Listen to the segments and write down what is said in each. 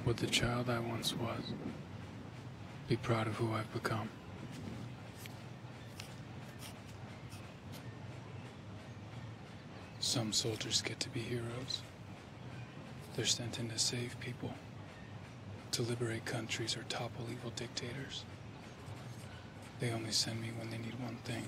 what the child I once was. Be proud of who I've become. Some soldiers get to be heroes. They're sent in to save people, to liberate countries or topple evil dictators. They only send me when they need one thing.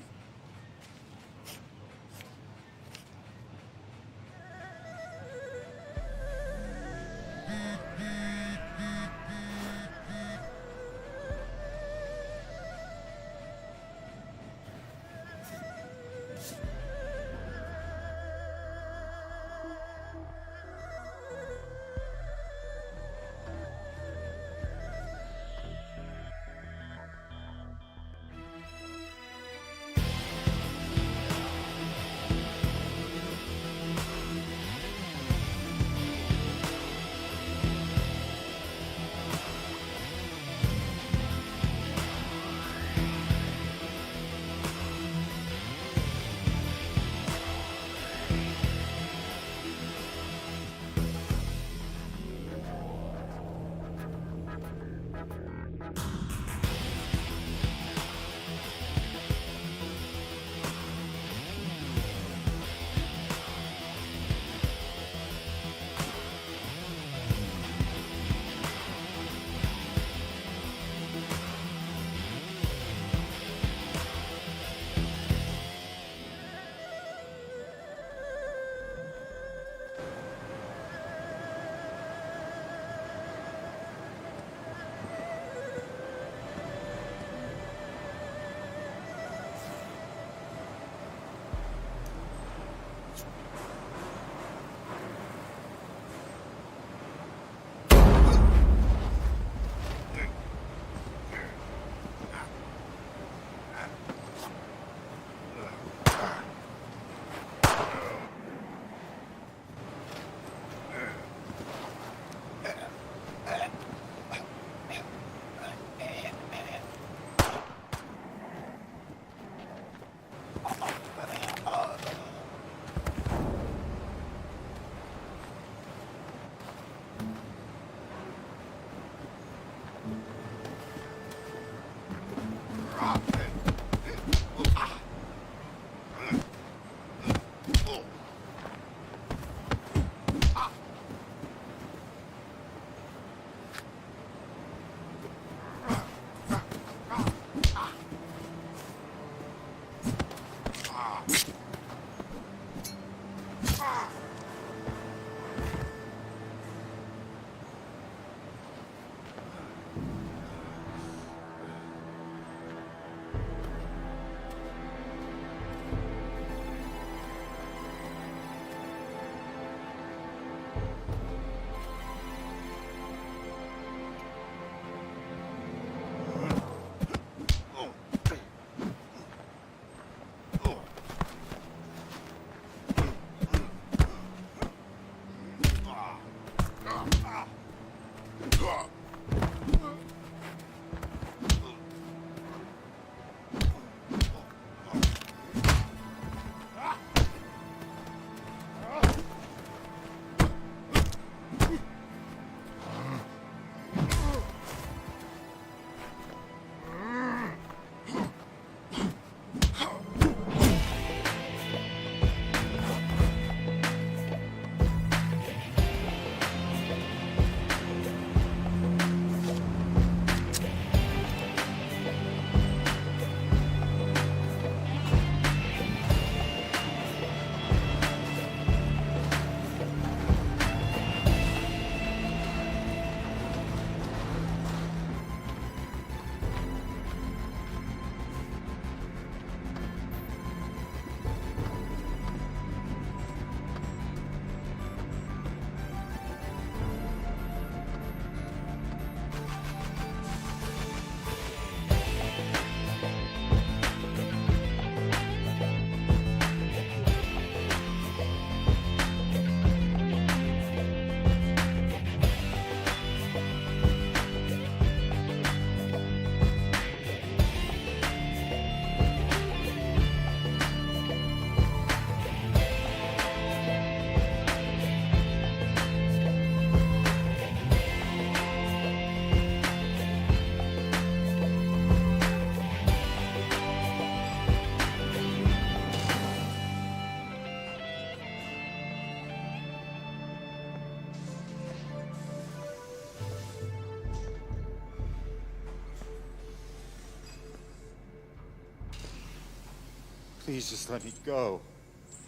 Please just let me go.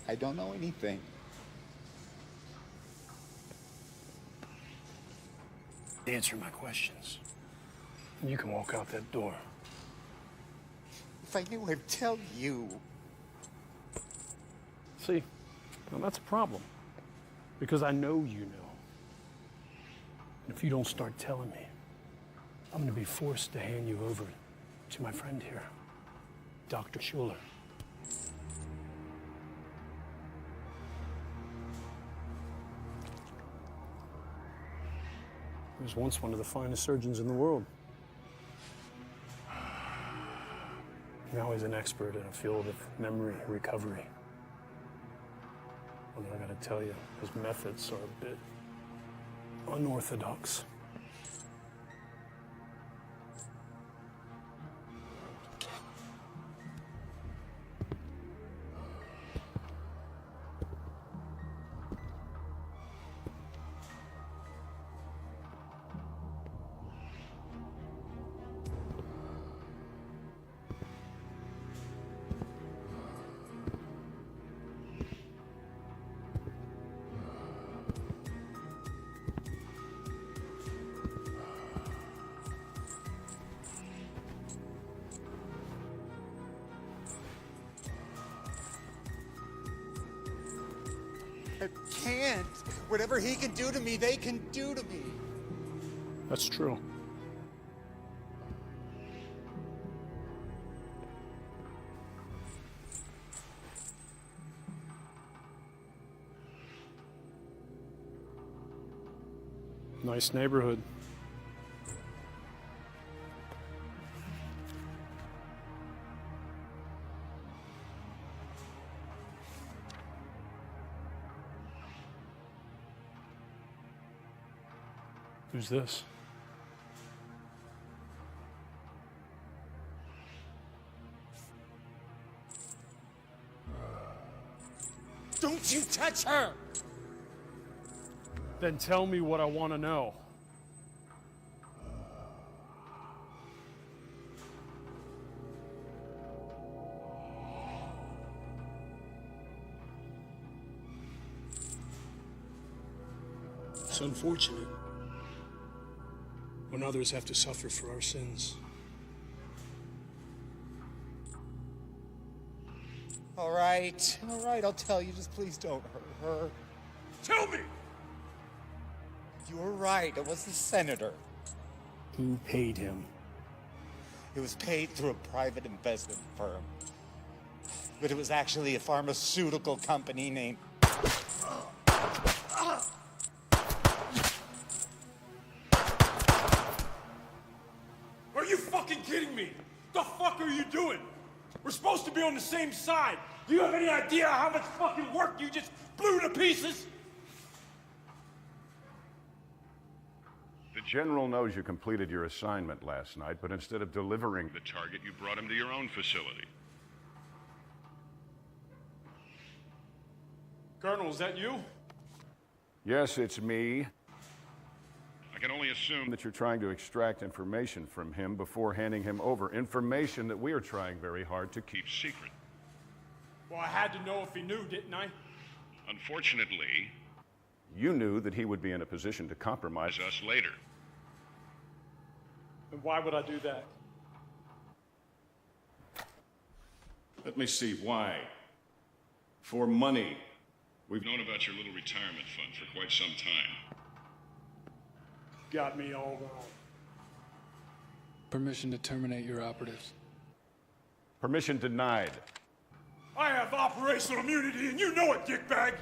I don't know anything. Answer my questions. And you can walk out that door. If I knew, I'd tell you. See, now that's a problem. Because I know you know. And if you don't start telling me, I'm going to be forced to hand you over to my friend here, Dr. Schuler. He was once one of the finest surgeons in the world. Now he's an expert in a field of memory recovery. And I gotta tell you, his methods are a bit unorthodox. I can't. Whatever he can do to me, they can do to me. That's true. Nice neighborhood. Who's this? Don't you touch her! Then tell me what I want to know. It's unfortunate when others have to suffer for our sins. All right, I'll tell you. Just please don't hurt her. Tell me! You were right. It was the senator. Who paid him? It was paid through a private investment firm. But it was actually a pharmaceutical company named... Are you fucking kidding me? The fuck are you doing? We're supposed to be on the same side. Do you have any idea how much fucking work you just blew to pieces? The General knows you completed your assignment last night, but instead of delivering the target, you brought him to your own facility. Colonel, is that you? Yes, it's me. I can only assume that you're trying to extract information from him before handing him over. Information that we are trying very hard to keep secret. Well, I had to know if he knew, didn't I? Unfortunately, you knew that he would be in a position to compromise us later. And why would I do that? Let me see, why? For money. We've known about your little retirement fund for quite some time. Got me all wrong. Permission to terminate your operatives. Permission denied. I have operational immunity, and you know it, dickbag!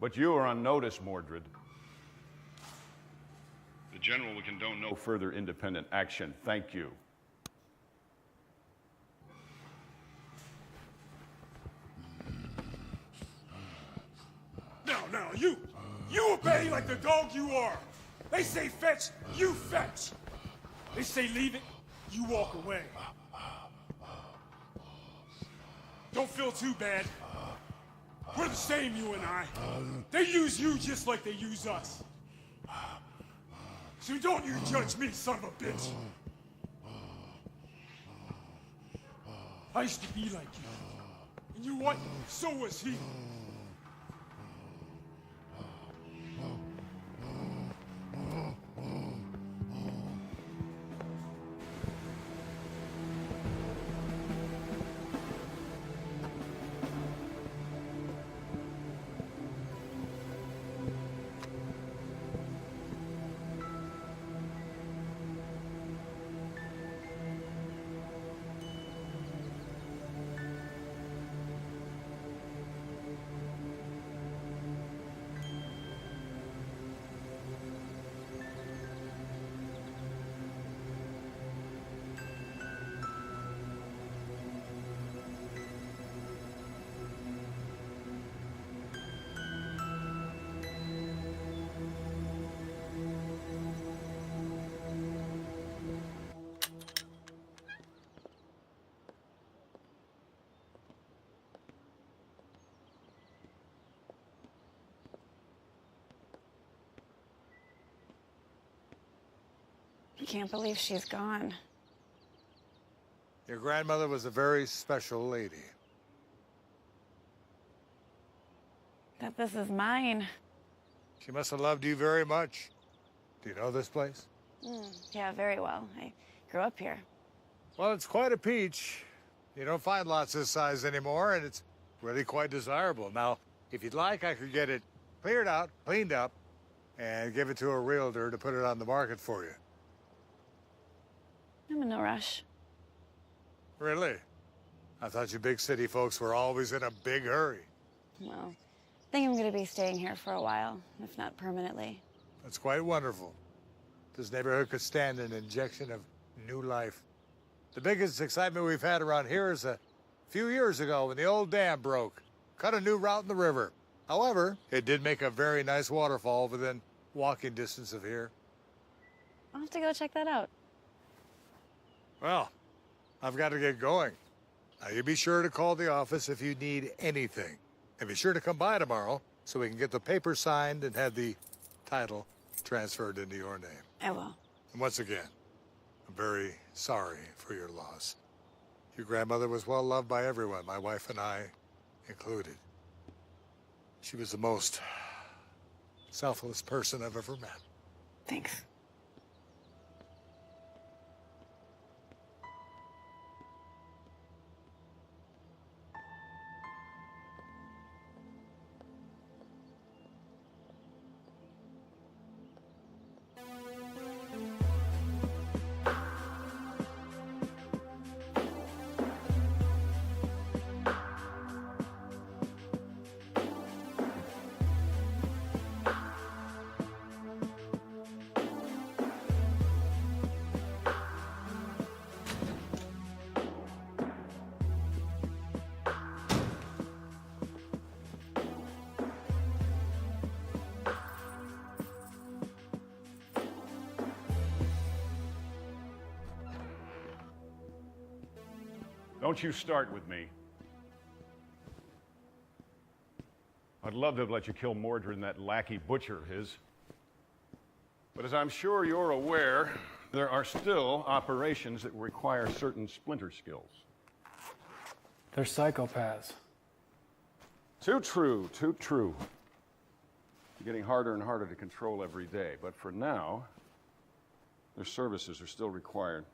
But you are on notice, Mordred. The General will condone no further independent action. Thank you. Now, you obey like the dog you are. They say fetch, you fetch. They say leave it, you walk away. Don't feel too bad. We're the same, you and I. They use you just like they use us. So don't you judge me, son of a bitch. I used to be like you. And you know what? So was he. I can't believe she's gone. Your grandmother was a very special lady. That this is mine. She must have loved you very much. Do you know this place? Yeah, very well. I grew up here. Well, it's quite a peach. You don't find lots this size anymore, and it's really quite desirable. Now, if you'd like, I could get it cleared out, cleaned up, and give it to a realtor to put it on the market for you. I'm in no rush. Really? I thought you big city folks were always in a big hurry. Well, I think I'm going to be staying here for a while, if not permanently. That's quite wonderful. This neighborhood could stand an injection of new life. The biggest excitement we've had around here is a few years ago when the old dam broke. Cut a new route in the river. However, it did make a very nice waterfall within walking distance of here. I'll have to go check that out. Well, I've got to get going. Now, you be sure to call the office if you need anything. And be sure to come by tomorrow so we can get the paper signed and have the title transferred into your name. I will. And once again, I'm very sorry for your loss. Your grandmother was well loved by everyone, my wife and I included. She was the most selfless person I've ever met. Thanks. Don't you start with me. I'd love to have let you kill Mordred and that lackey butcher of his. But as I'm sure you're aware, there are still operations that require certain splinter skills. They're psychopaths. Too true, too true. They're getting harder and harder to control every day, but for now, their services are still required.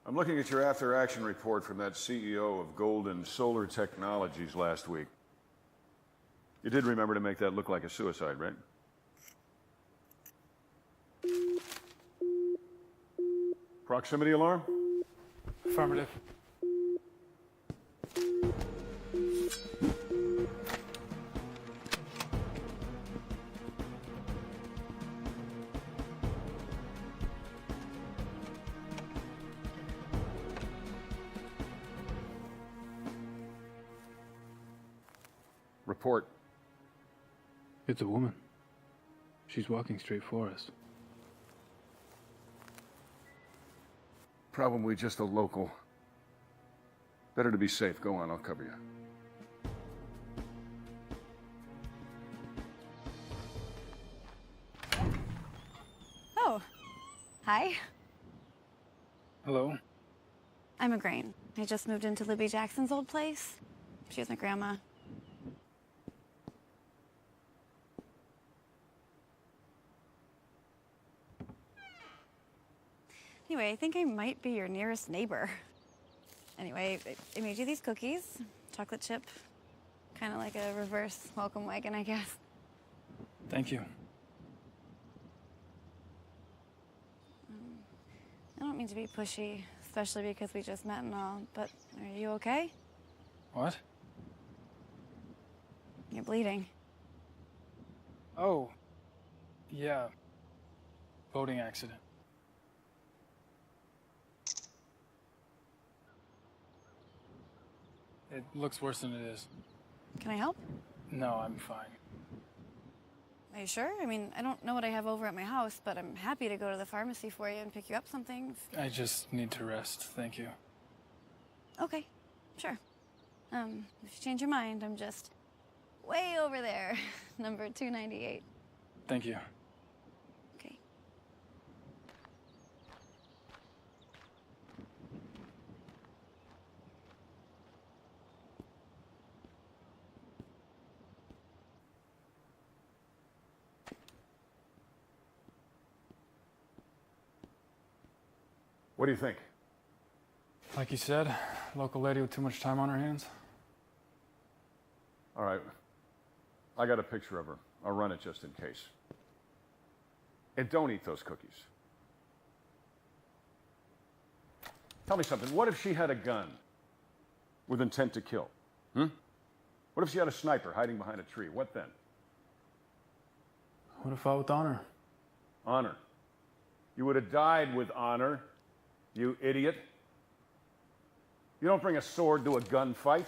I'm looking at your after-action report from that CEO of Golden Solar Technologies last week. You did remember to make that look like a suicide, right? Proximity alarm? Affirmative. Report. It's a woman. She's walking straight for us. Probably just a local. Better to be safe. Go on, I'll cover you. Oh, hi. Hello? I'm a Grain. I just moved into Libby Jackson's old place. She was my grandma. Anyway, I think I might be your nearest neighbor. Anyway, I made you these cookies, chocolate chip, kind of like a reverse welcome wagon, I guess. Thank you. I don't mean to be pushy, especially because we just met and all, but are you okay? What? You're bleeding. Oh. Yeah. Boating accident. It looks worse than it is. Can I help? No, I'm fine. Are you sure? I mean, I don't know what I have over at my house, but I'm happy to go to the pharmacy for you and pick you up something. I just need to rest, thank you. Okay, sure. If you change your mind, I'm just way over there, number 298. Thank you. Okay. What do you think? Like you said, local lady with too much time on her hands. All right. I got a picture of her. I'll run it just in case. And don't eat those cookies. Tell me something. What if she had a gun with intent to kill? What if she had a sniper hiding behind a tree? What then? Would have fought with honor. Honor. You would have died with honor, you idiot. You don't bring a sword to a gunfight.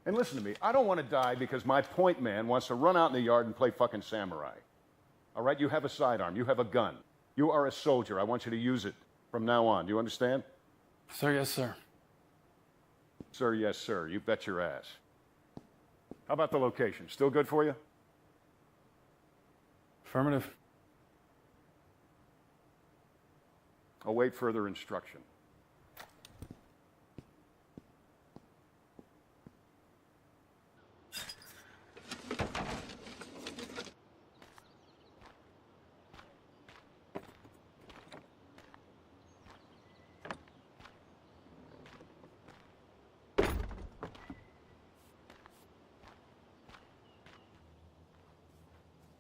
And listen to me, I don't want to die because my point man wants to run out in the yard and play fucking samurai. All right, you have a sidearm, you have a gun. You are a soldier. I want you to use it from now on. Do you understand? Sir, yes, sir. Sir, yes, sir. You bet your ass. How about the location? Still good for you? Affirmative. Await further instruction.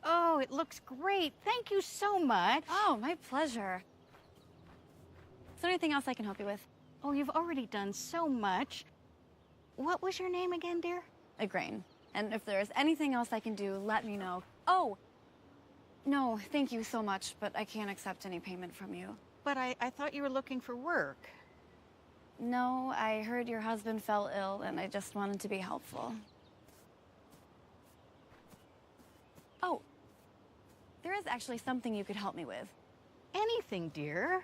Oh, it looks great. Thank you so much. Oh, my pleasure. Is there anything else I can help you with? Oh, you've already done so much. What was your name again, dear? A Grain. And if there's anything else I can do, let me know. Oh! No, thank you so much, but I can't accept any payment from you. But I thought you were looking for work. No, I heard your husband fell ill, and I just wanted to be helpful. Oh, there is actually something you could help me with. Anything, dear.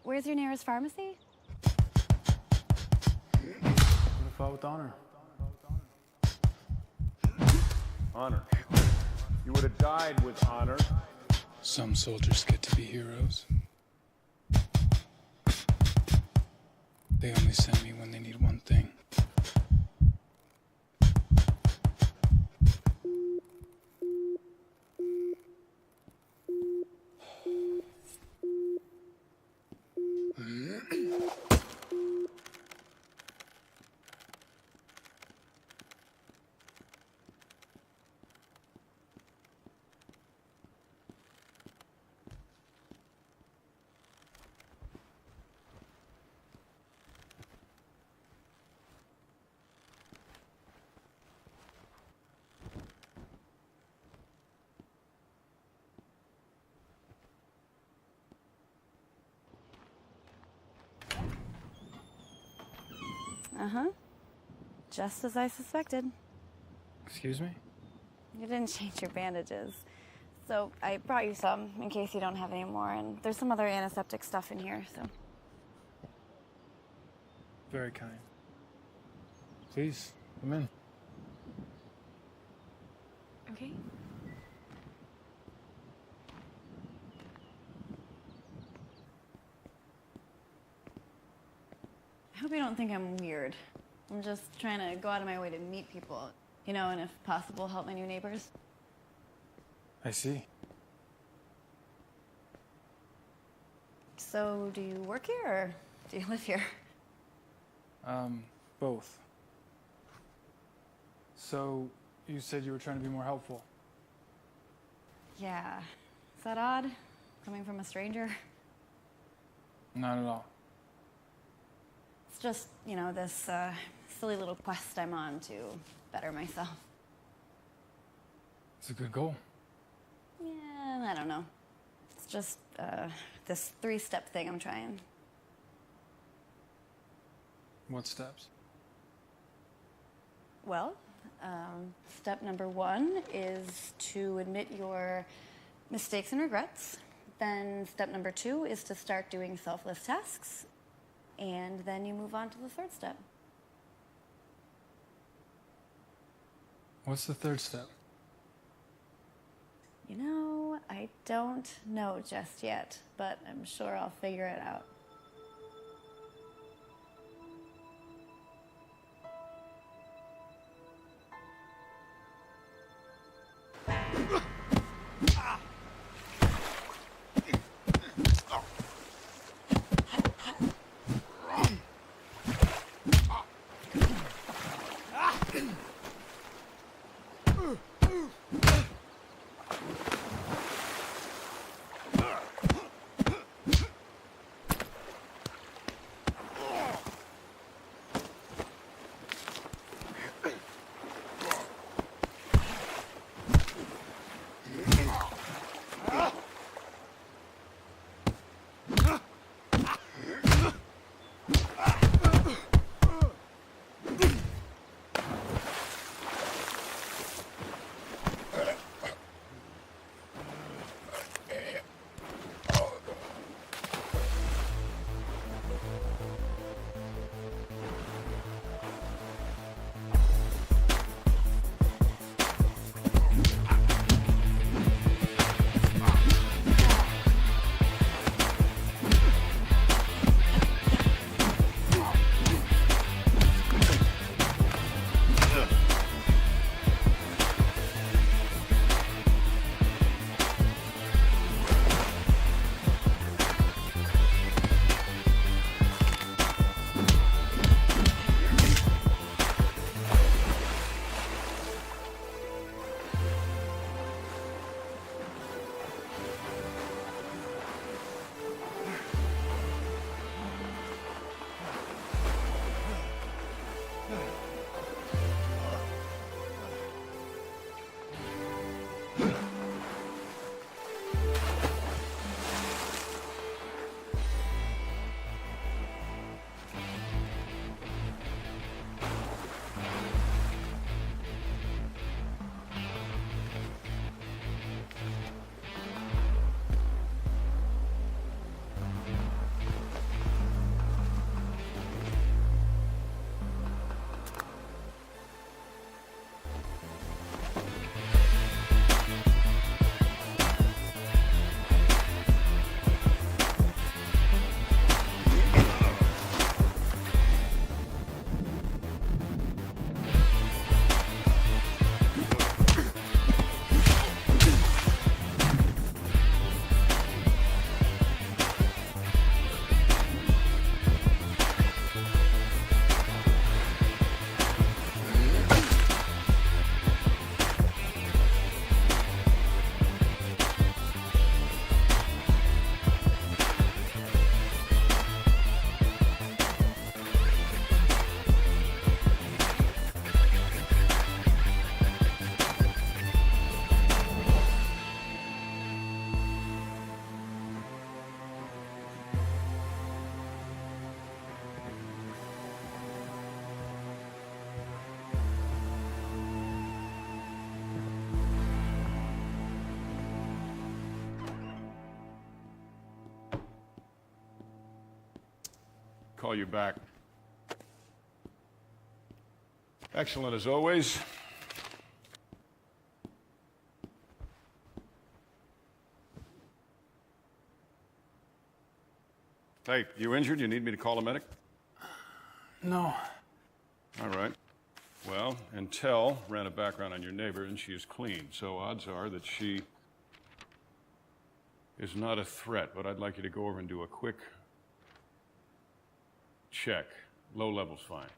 Where's your nearest pharmacy? Would have fought with honor. Honor. You would have died with honor. Some soldiers get to be heroes. They only send me when they need one thing. Uh-huh. Just as I suspected. Excuse me? You didn't change your bandages. So I brought you some in case you don't have any more, and there's some other antiseptic stuff in here, so. Very kind. Please, come in. Okay. I hope you don't think I'm weird. I'm just trying to go out of my way to meet people, you know, and if possible, help my new neighbors. I see. So, do you work here, or do you live here? Both. So, you said you were trying to be more helpful. Yeah. Is that odd? Coming from a stranger? Not at all. It's just, you know, this silly little quest I'm on to better myself. It's a good goal. Yeah, I don't know. It's just this 3-step thing I'm trying. What steps? Well, step number 1 is to admit your mistakes and regrets. Then step number 2 is to start doing selfless tasks. And then you move on to the 3rd step. What's the 3rd step? You know, I don't know just yet, but I'm sure I'll figure it out. Call you back. Excellent as always. Hey, you injured? You need me to call a medic? No. All right. Well, Intel ran a background on your neighbor, and she is clean, so odds are that she is not a threat, but I'd like you to go over and do a quick check. Low level's fine.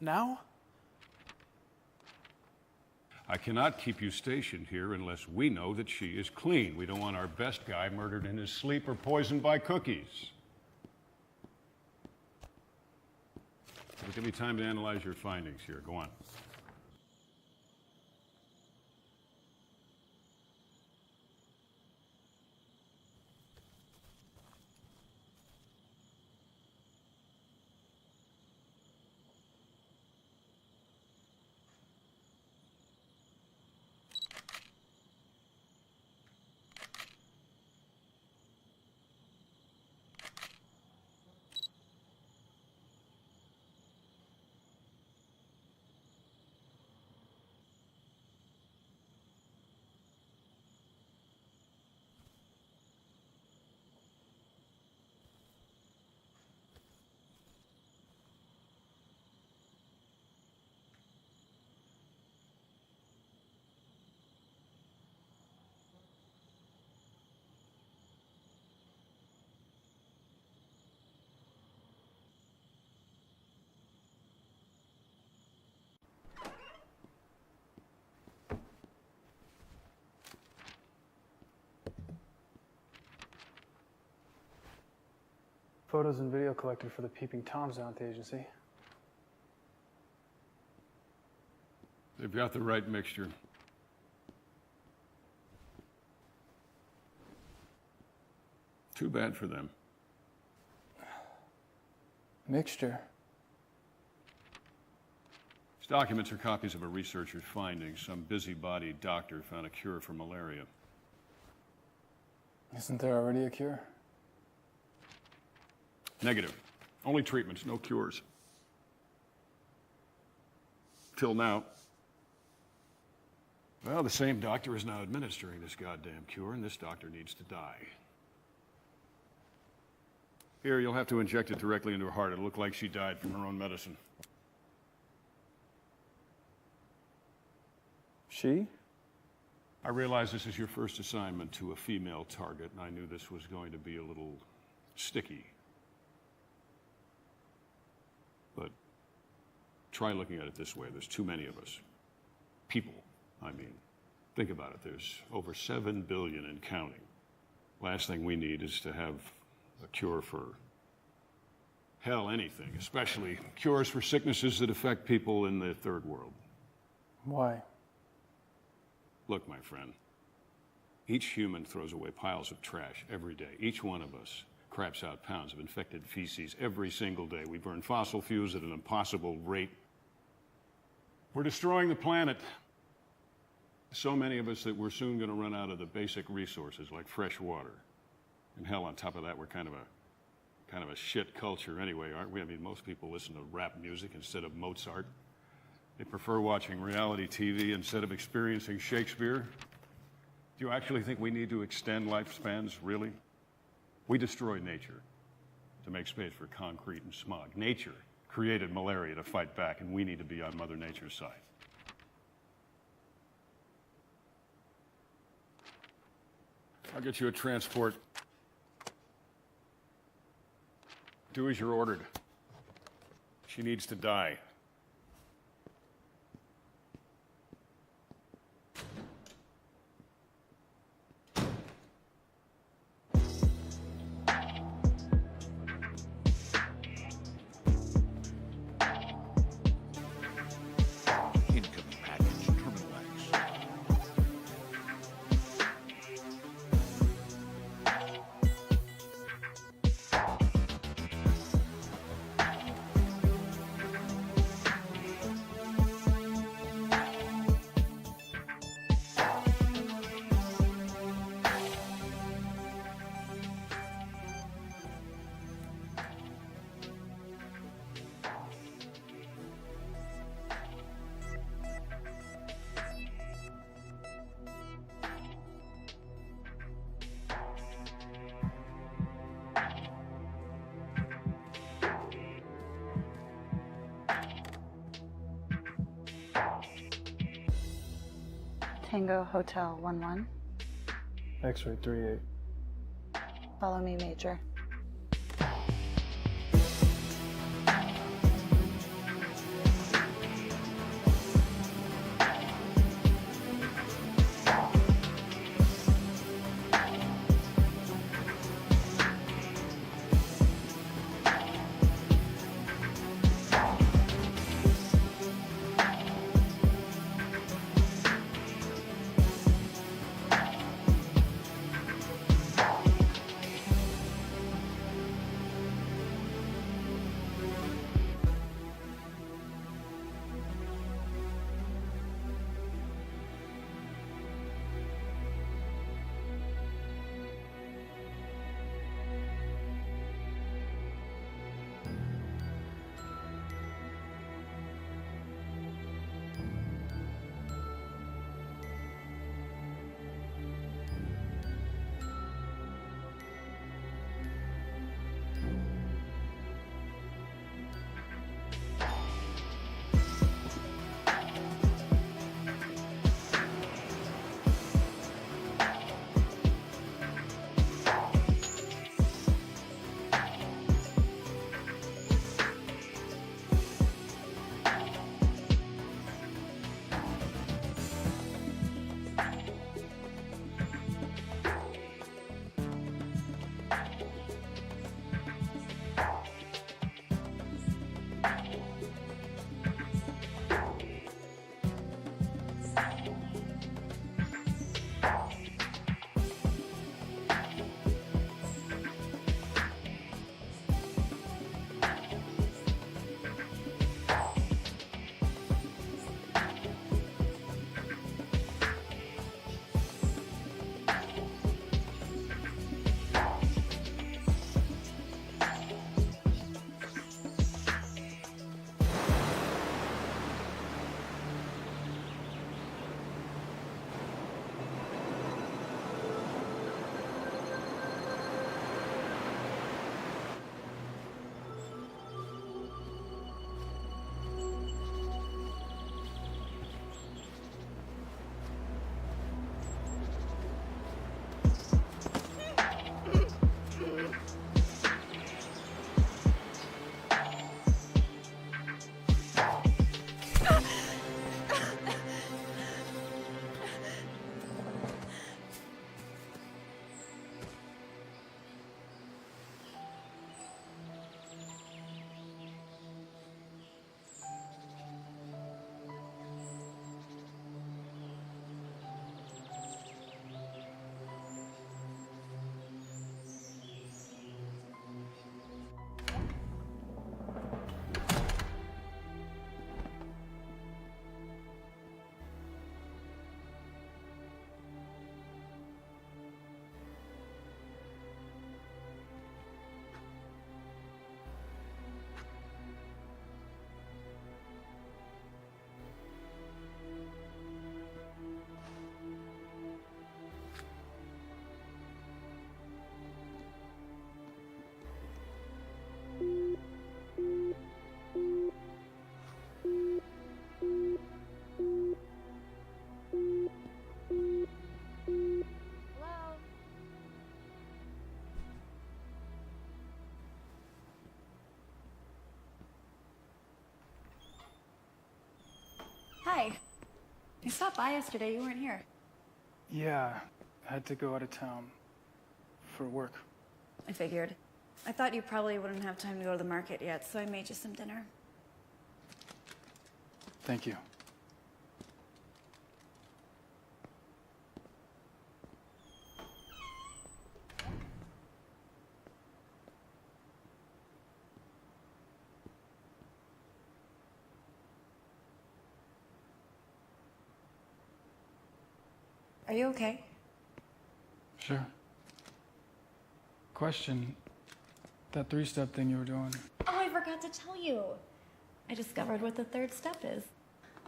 Now? I cannot keep you stationed here unless we know that she is clean. We don't want our best guy murdered in his sleep or poisoned by cookies. It'll give me time to analyze your findings here. Go on. Photos and video collected for the Peeping Toms out at the agency. They've got the right mixture. Too bad for them. Mixture? These documents are copies of a researcher's findings. Some busybody doctor found a cure for malaria. Isn't there already a cure? Negative. Only treatments, no cures. Till now. Well, the same doctor is now administering this goddamn cure, and this doctor needs to die. Here, you'll have to inject it directly into her heart. It'll look like she died from her own medicine. She? I realize this is your first assignment to a female target, and I knew this was going to be a little sticky. But try looking at it this way. There's too many of us. People, I mean. Think about it. There's over 7 billion and counting. Last thing we need is to have a cure for, hell, anything, especially cures for sicknesses that affect people in the third world. Why? Look, my friend, each human throws away piles of trash every day. Each one of us craps out pounds of infected feces every single day. We burn fossil fuels at an impossible rate. We're destroying the planet. So many of us that we're soon going to run out of the basic resources like fresh water. And hell, on top of that, we're kind of a shit culture anyway, aren't we? I mean, most people listen to rap music instead of Mozart. They prefer watching reality TV instead of experiencing Shakespeare. Do you actually think we need to extend lifespans, really? We destroy nature to make space for concrete and smog. Nature created malaria to fight back, and we need to be on Mother Nature's side. I'll get you a transport. Do as you're ordered. She needs to die. Incoming package, Terminal X. Tango Hotel 11. X-ray 38. Follow me, Major. Hi. I stopped by yesterday. You weren't here. Yeah, I had to go out of town for work. I figured. I thought you probably wouldn't have time to go to the market yet, so I made you some dinner. Thank you. Are you okay? Sure. Question, that three-step thing you were doing. Oh, I forgot to tell you. I discovered what the third step is.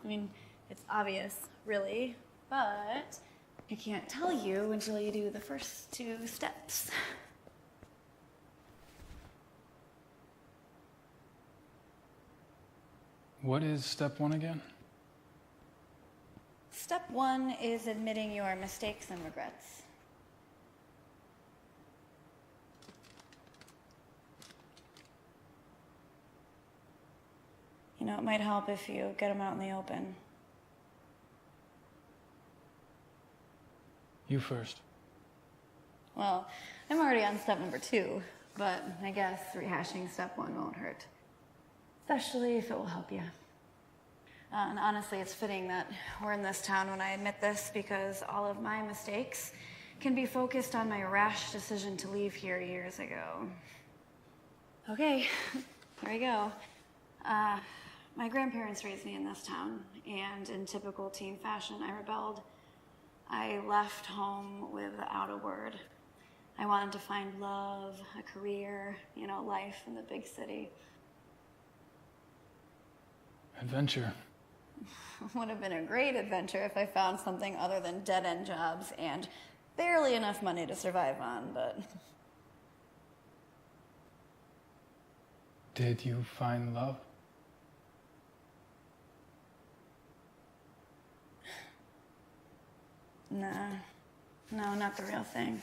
I mean, it's obvious, really, but I can't tell you until you do the first two steps. What is step one again? Step 1 is admitting your mistakes and regrets. You know, it might help if you get them out in the open. You first. Well, I'm already on step number 2, but I guess rehashing step 1 won't hurt. Especially if it will help you. And honestly, it's fitting that we're in this town when I admit this, because all of my mistakes can be focused on my rash decision to leave here years ago. Okay, here we go. My grandparents raised me in this town, and in typical teen fashion, I rebelled. I left home without a word. I wanted to find love, a career, you know, life in the big city. Adventure. Would have been a great adventure if I found something other than dead-end jobs and barely enough money to survive on, but... Did you find love? Nah. No, not the real thing.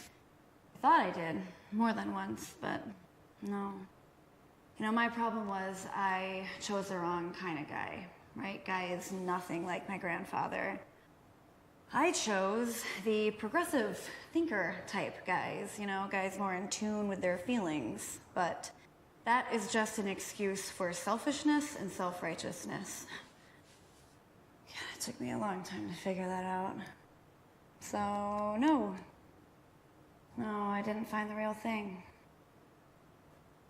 I thought I did, more than once, but no. You know, my problem was I chose the wrong kind of guy, right? Guy is nothing like my grandfather. I chose the progressive thinker type guys, you know, guys more in tune with their feelings, but that is just an excuse for selfishness and self-righteousness. Yeah, it took me a long time to figure that out. So, no, I didn't find the real thing.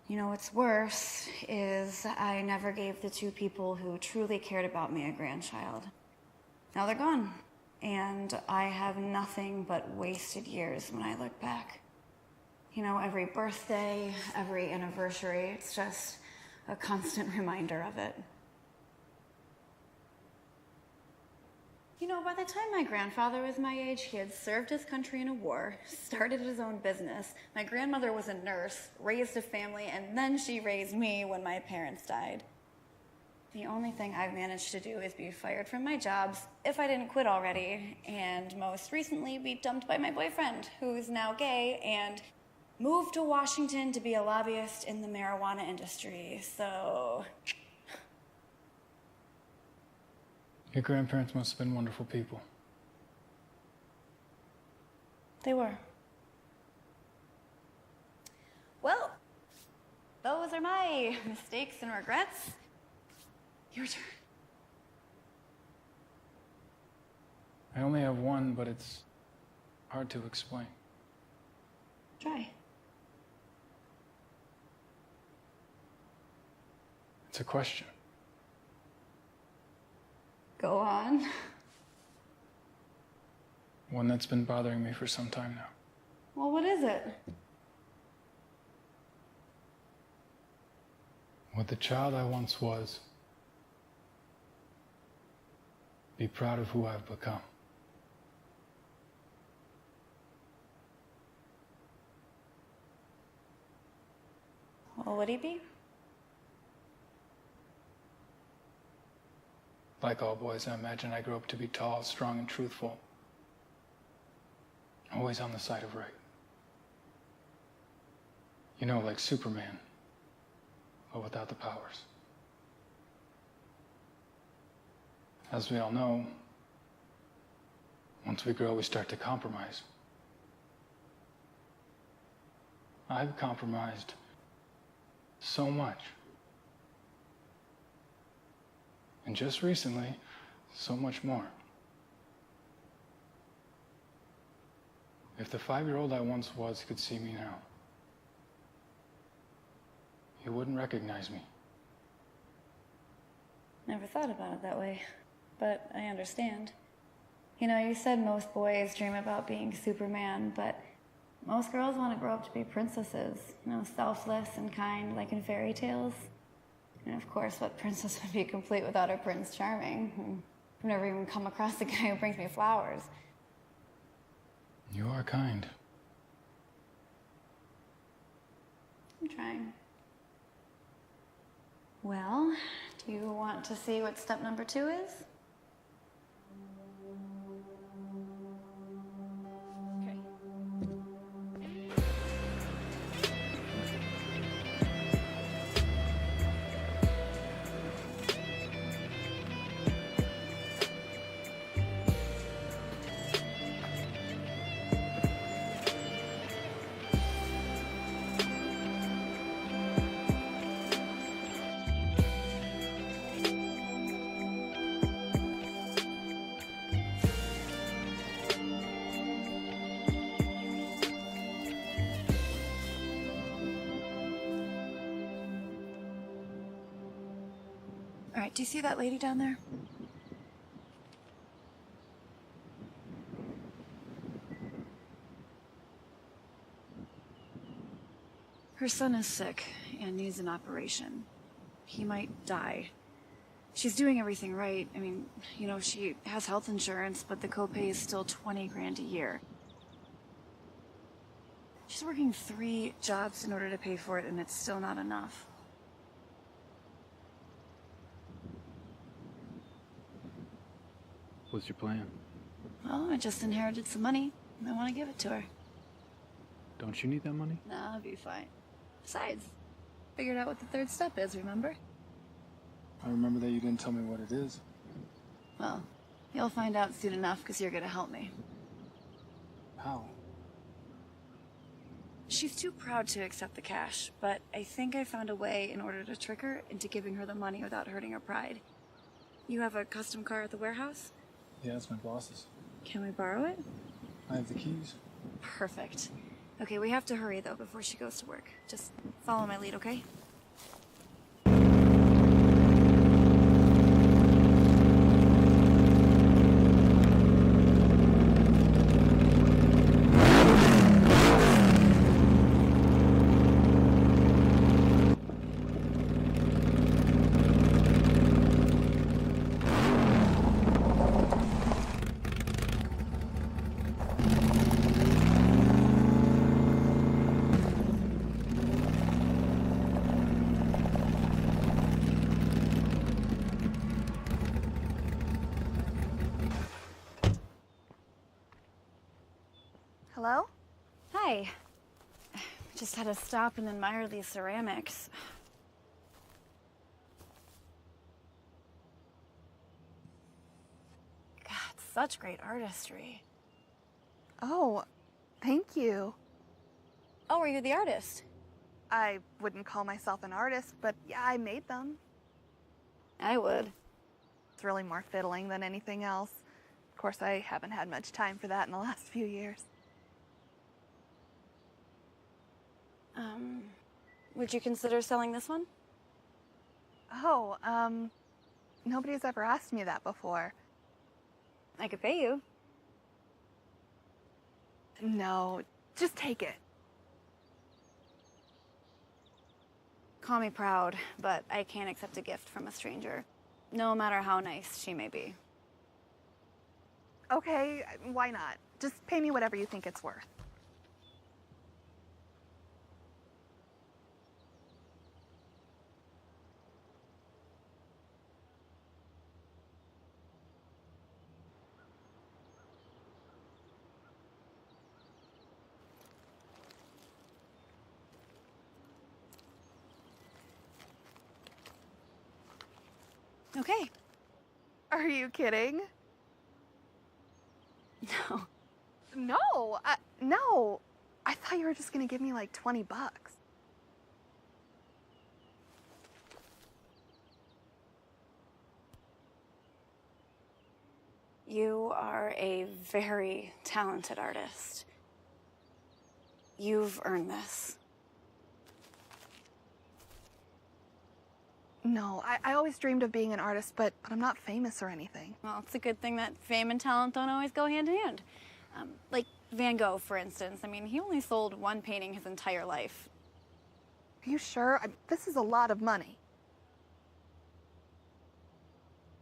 You know, what's worse is I never gave the 2 people who truly cared about me a grandchild. Now they're gone, and I have nothing but wasted years when I look back. You know, every birthday, every anniversary, it's just a constant reminder of it. You know, by the time my grandfather was my age, he had served his country in a war, started his own business. My grandmother was a nurse, raised a family, and then she raised me when my parents died. The only thing I've managed to do is be fired from my jobs, if I didn't quit already, and most recently be dumped by my boyfriend, who's now gay, and moved to Washington to be a lobbyist in the marijuana industry, so... Your grandparents must have been wonderful people. They were. Well, those are my mistakes and regrets. Your turn. I only have one, but it's hard to explain. Try. It's a question. Go on. One that's been bothering me for some time now. Well, what is it? Would the child I once was be proud of who I've become? Well, would he be? Like all boys, I imagine I grew up to be tall, strong, and truthful. Always on the side of right. You know, like Superman, but without the powers. As we all know, once we grow, we start to compromise. I've compromised so much. And just recently, so much more. If the 5-year-old I once was could see me now, he wouldn't recognize me. Never thought about it that way, but I understand. You know, you said most boys dream about being Superman, but most girls want to grow up to be princesses, you know, selfless and kind, like in fairy tales. And of course, what princess would be complete without her Prince Charming? I've never even come across a guy who brings me flowers. You are kind. I'm trying. Well, do you want to see what step number 2 is? All right, do you see that lady down there? Her son is sick and needs an operation. He might die. She's doing everything right. I mean, you know, she has health insurance, but the copay is still 20 grand a year. She's working 3 jobs in order to pay for it, and it's still not enough. What's your plan? Well, I just inherited some money. I want to give it to her. Don't you need that money? Nah, I'll be fine. Besides, figured out what the 3rd step is, remember? I remember that you didn't tell me what it is. Well, you'll find out soon enough because you're gonna help me. How? She's too proud to accept the cash, but I think I found a way in order to trick her into giving her the money without hurting her pride. You have a custom car at the warehouse? Yeah, it's my boss's. Can we borrow it? I have the keys. Perfect. Okay, we have to hurry though before she goes to work. Just follow my lead, okay? Hello? Hi. Just had to stop and admire these ceramics. God, such great artistry. Oh, thank you. Oh, are you the artist? I wouldn't call myself an artist, but yeah, I made them. I would. It's really more fiddling than anything else. Of course, I haven't had much time for that in the last few years. Would you consider selling this one? Oh, nobody's ever asked me that before. I could pay you. No, just take it. Call me proud, but I can't accept a gift from a stranger, no matter how nice she may be. Okay, why not? Just pay me whatever you think it's worth. Okay. Are you kidding? No. No, no. I thought you were just gonna give me like 20 bucks. You are a very talented artist. You've earned this. No, I always dreamed of being an artist, but I'm not famous or anything. Well, it's a good thing that fame and talent don't always go hand in hand. Like Van Gogh, for instance. I mean, he only sold 1 painting his entire life. Are you sure? This is a lot of money.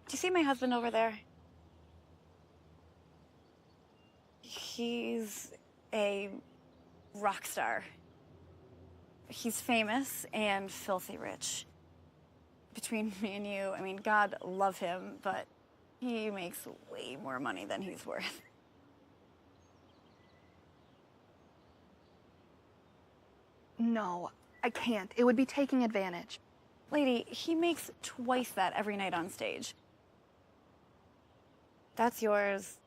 Do you see my husband over there? He's a rock star. He's famous and filthy rich. Between me and you, I mean, God love him, but he makes way more money than he's worth. No, I can't. It would be taking advantage. Lady, he makes twice that every night on stage. That's yours.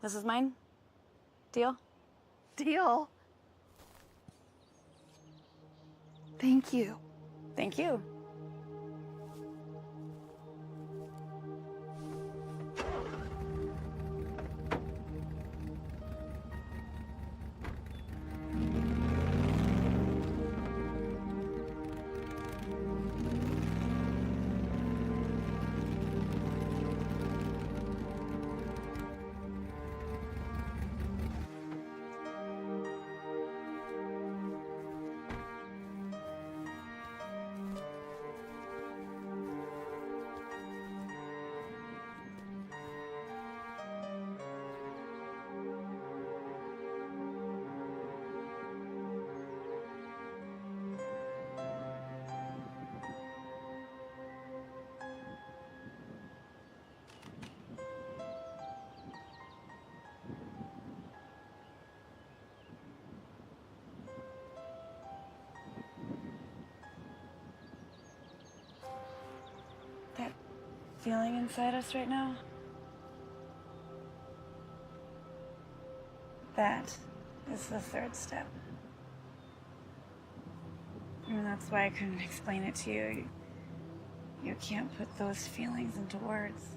This is mine. Deal? Deal. Thank you. Thank you. feeling inside us right now? That is the third step. And that's why I couldn't explain it to you. You can't put those feelings into words.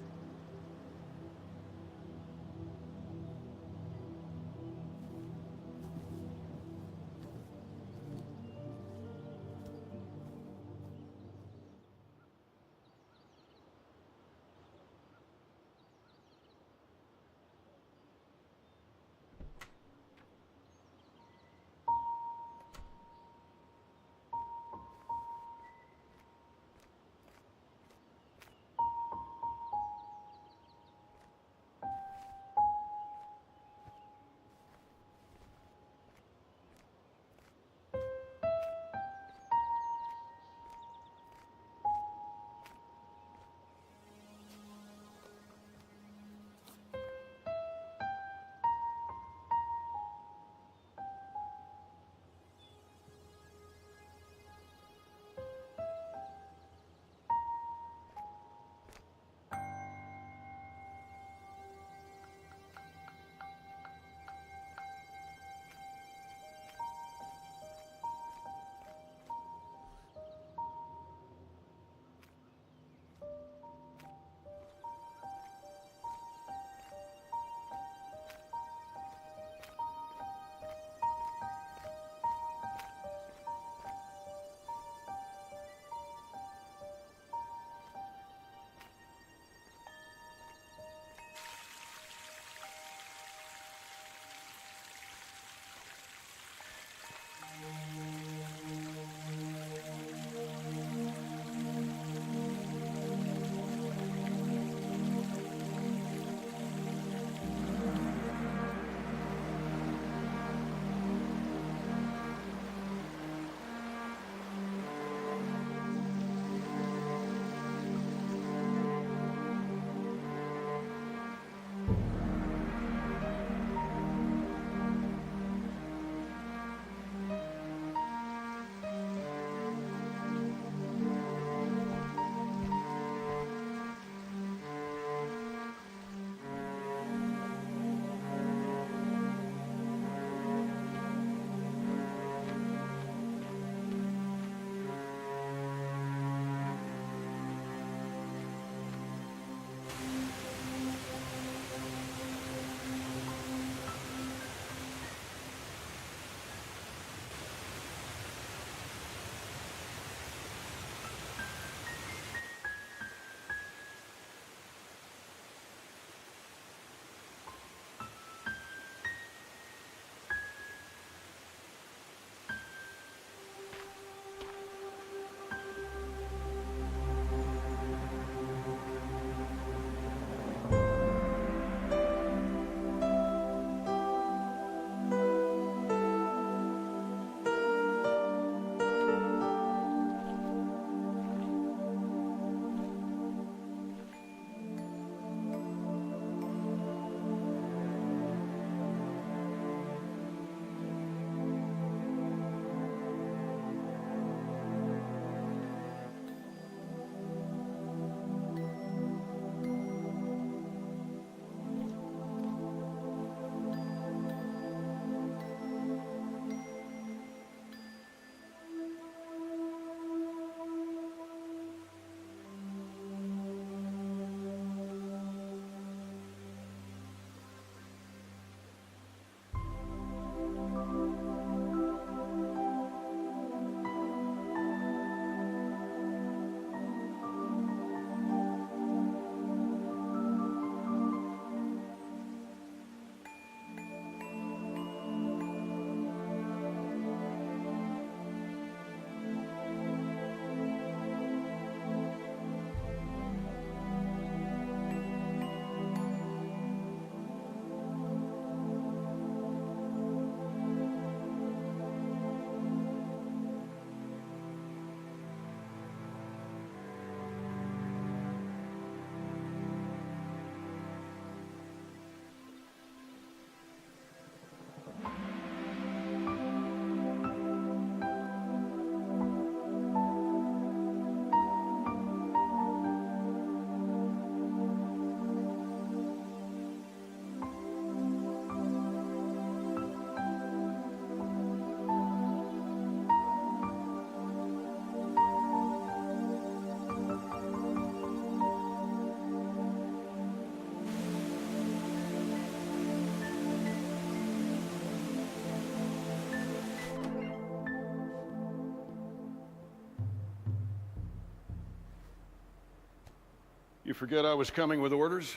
You forget I was coming with orders?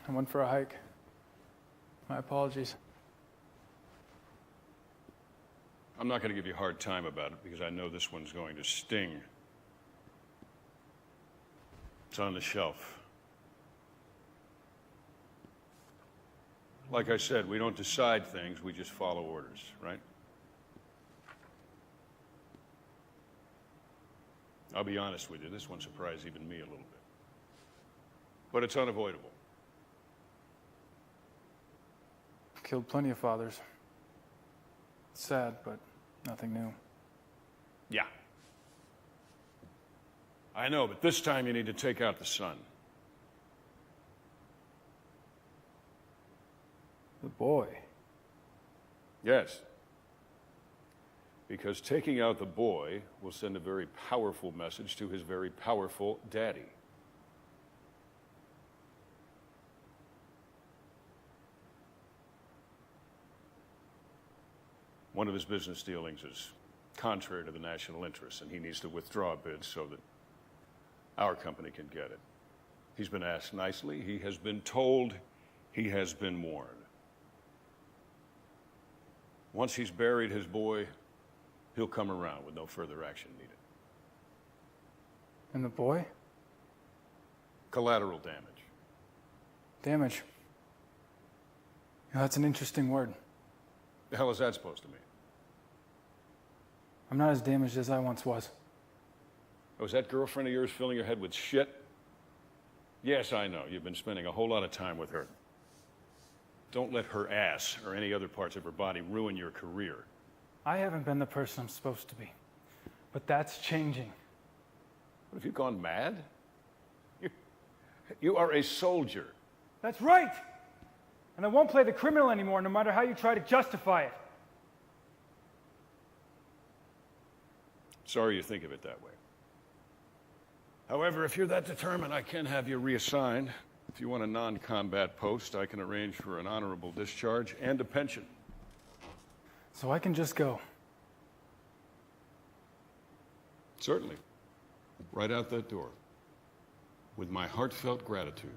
I went for a hike. My apologies. I'm not going to give you a hard time about it because I know this one's going to sting. It's on the shelf. Like I said, we don't decide things, we just follow orders, right? I'll be honest with you, this one surprised even me a little bit. But it's unavoidable. I've killed plenty of fathers. It's sad, but nothing new. Yeah. I know, but this time you need to take out the son. The boy. Yes. Because taking out the boy will send a very powerful message to his very powerful daddy. One of his business dealings is contrary to the national interest, and he needs to withdraw bids so that our company can get it. He's been asked nicely, he has been told, he has been warned. Once he's buried his boy, he'll come around with no further action needed. And the boy? Collateral damage. Damage. Yeah, that's an interesting word. The hell is that supposed to mean? I'm not as damaged as I once was. Oh, is that girlfriend of yours filling your head with shit? Yes, I know. You've been spending a whole lot of time with her. Don't let her ass or any other parts of her body ruin your career. I haven't been the person I'm supposed to be. But that's changing. What, have you gone mad? You are a soldier. That's right! And I won't play the criminal anymore, no matter how you try to justify it. Sorry you think of it that way. However, if you're that determined, I can have you reassigned. If you want a non-combat post, I can arrange for an honorable discharge and a pension. So I can just go. Certainly. Right out that door. With my heartfelt gratitude.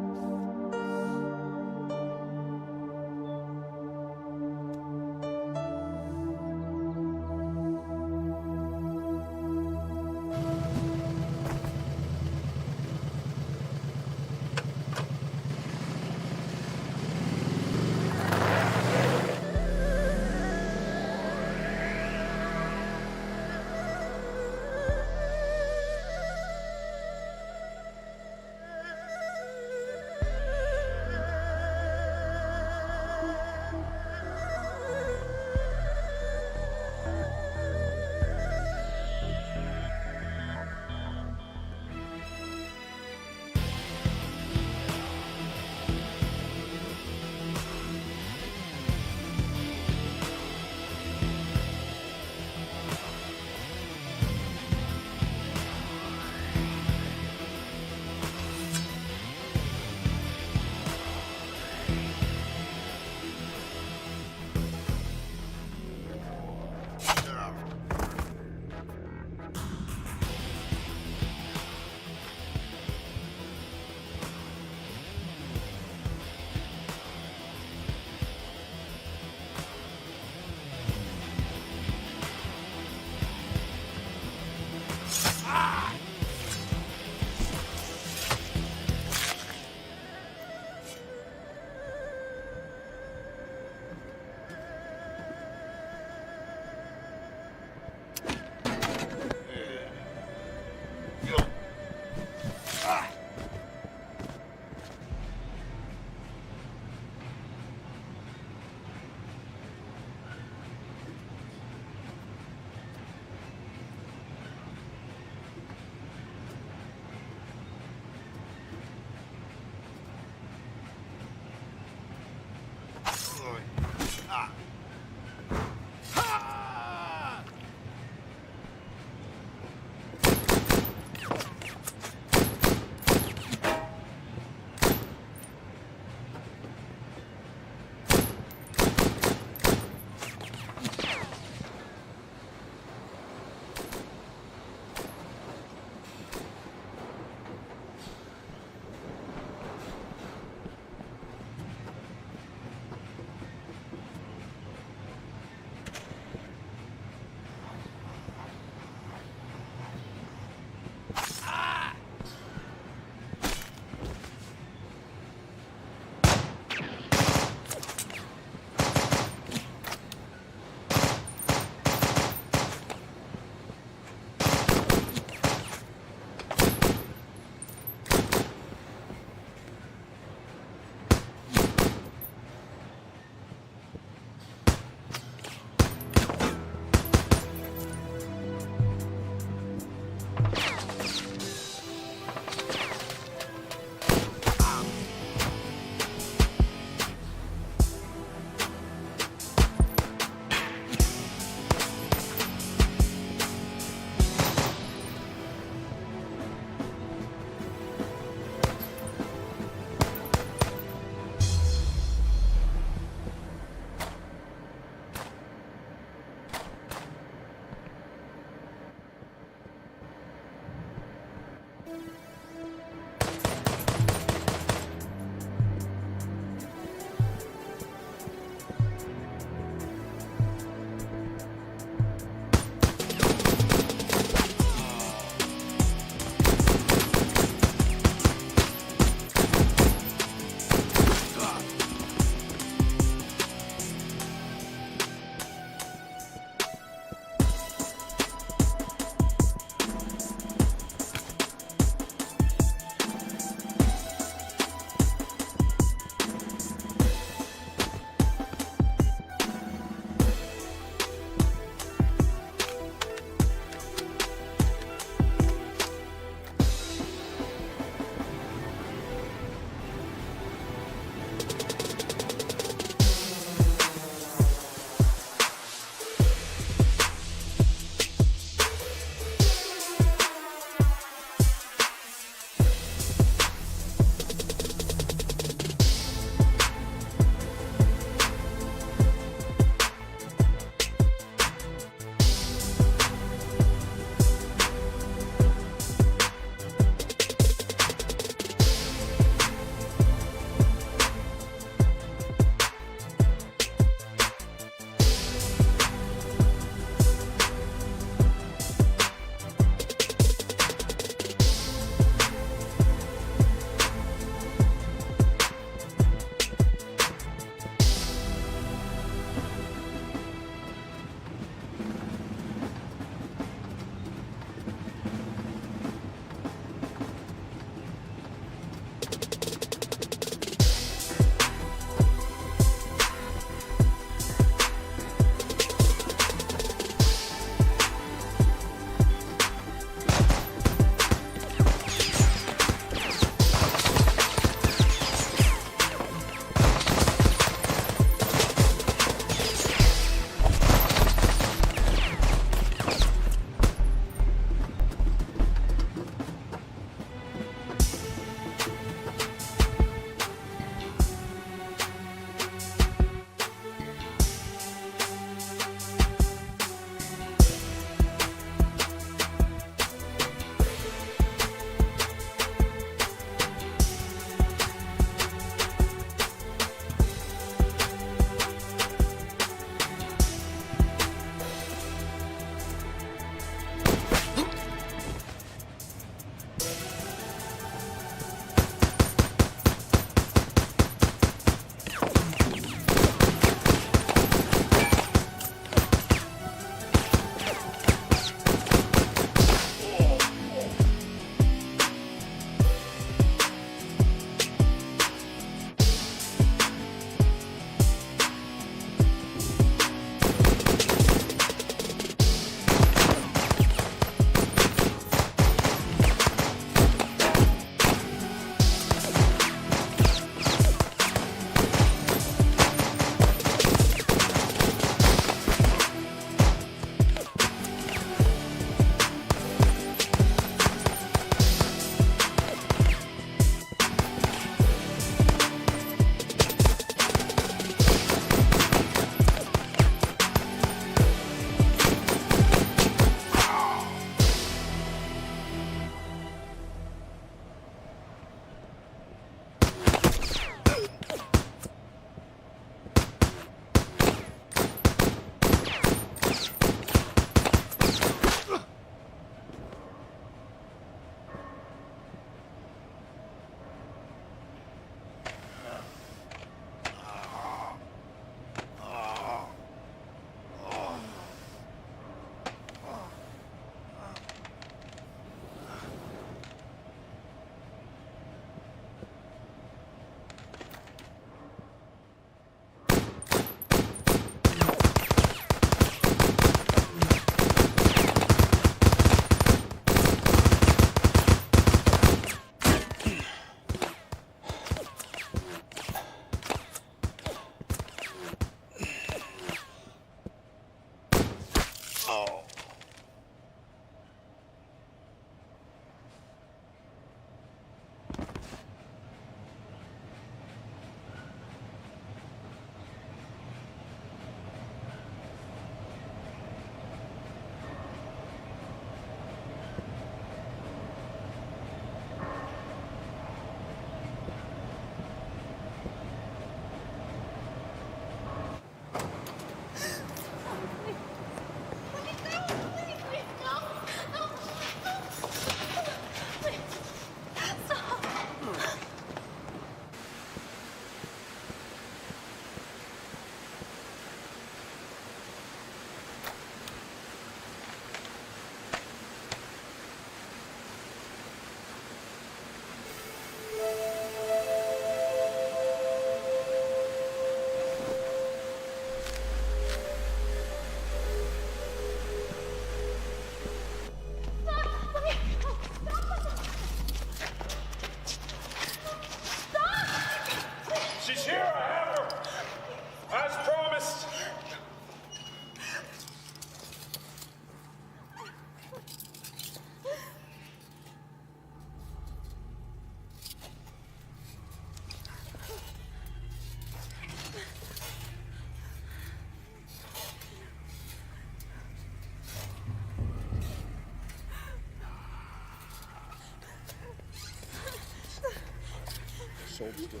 soul still.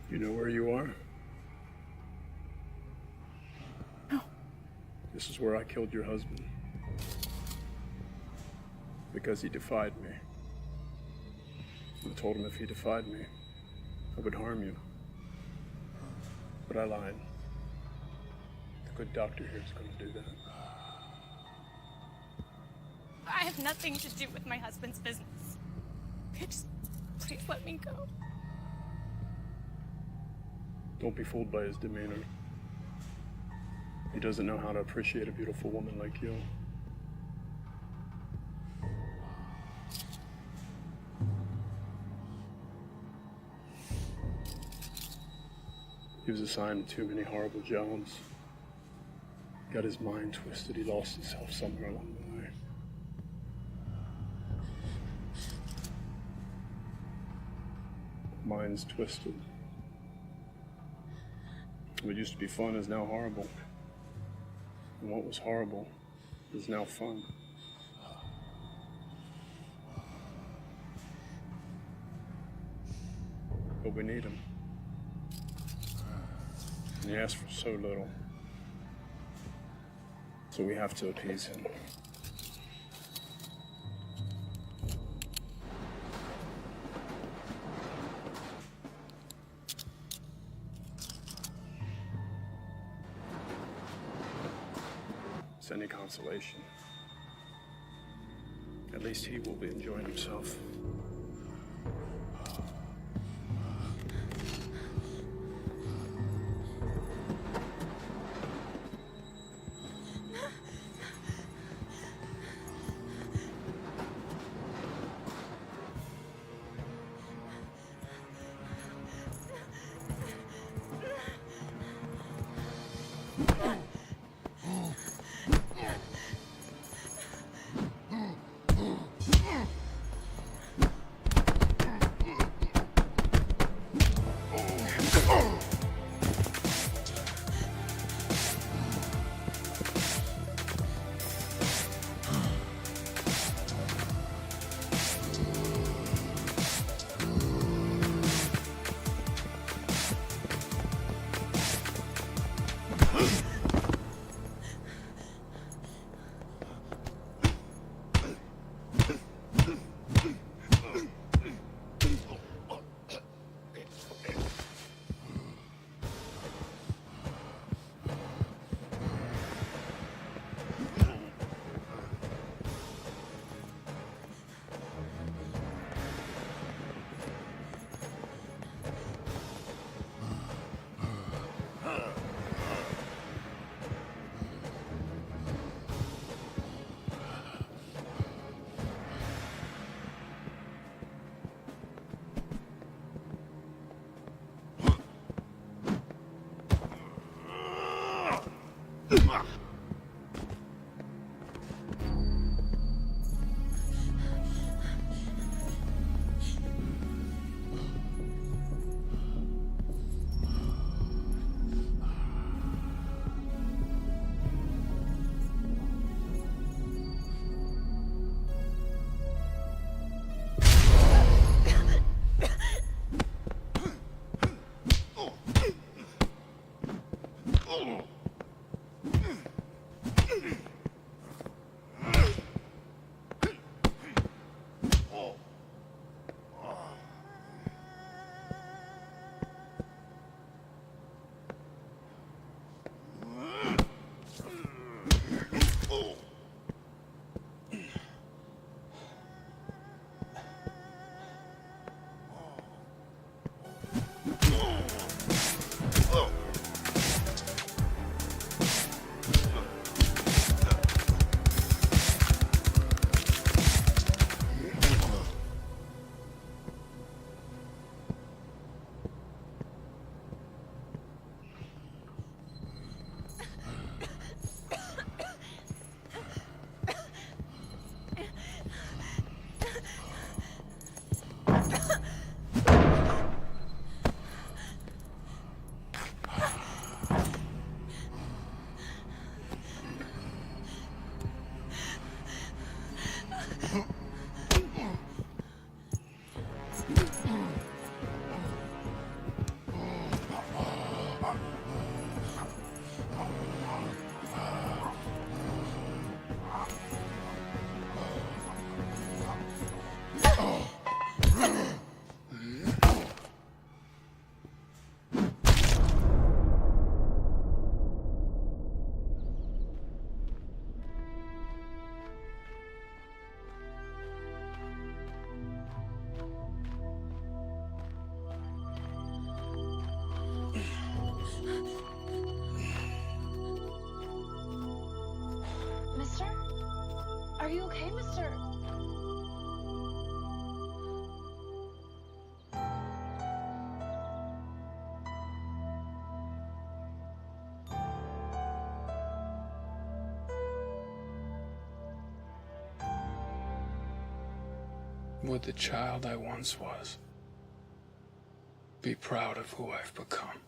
You know where you are? No. This is where I killed your husband. Because he defied me. I told him if he defied me, I would harm you. But I lied. The good doctor here is going to do that. I have nothing to do with my husband's business. Please let me go. Don't be fooled by his demeanor. He doesn't know how to appreciate a beautiful woman like you. He was assigned too many horrible jobs. Got his mind twisted. He lost himself somewhere along the way. Mind's twisted. What used to be fun is now horrible. And what was horrible is now fun. But we need him. And he asked for so little. So we have to appease him. It's any consolation. At least he will be enjoying himself. you okay, mister? Would the child I once was be proud of who I've become?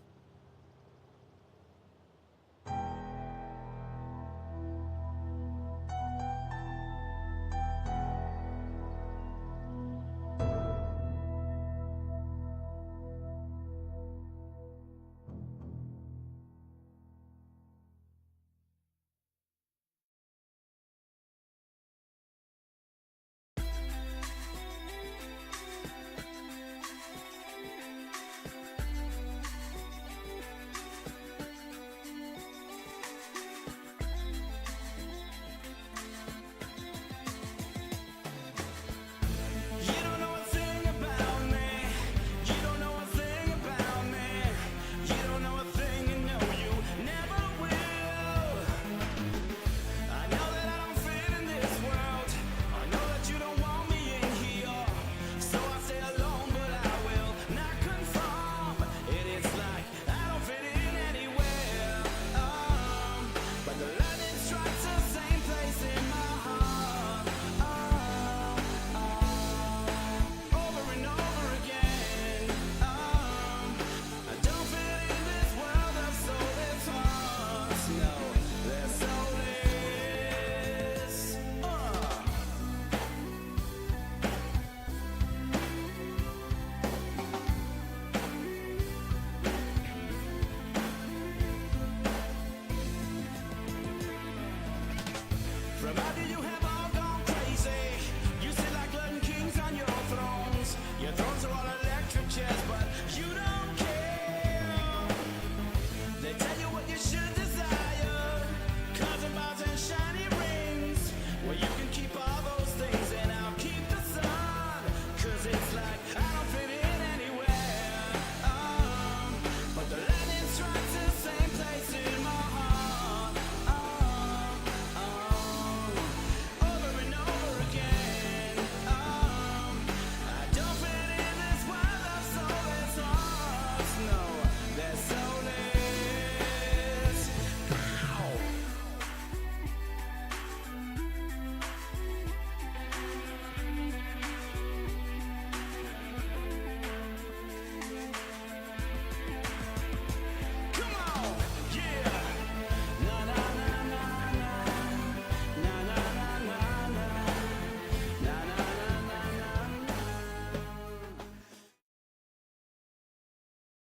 Well, you can keep all those things and I'll keep the sun. 'Cause it's like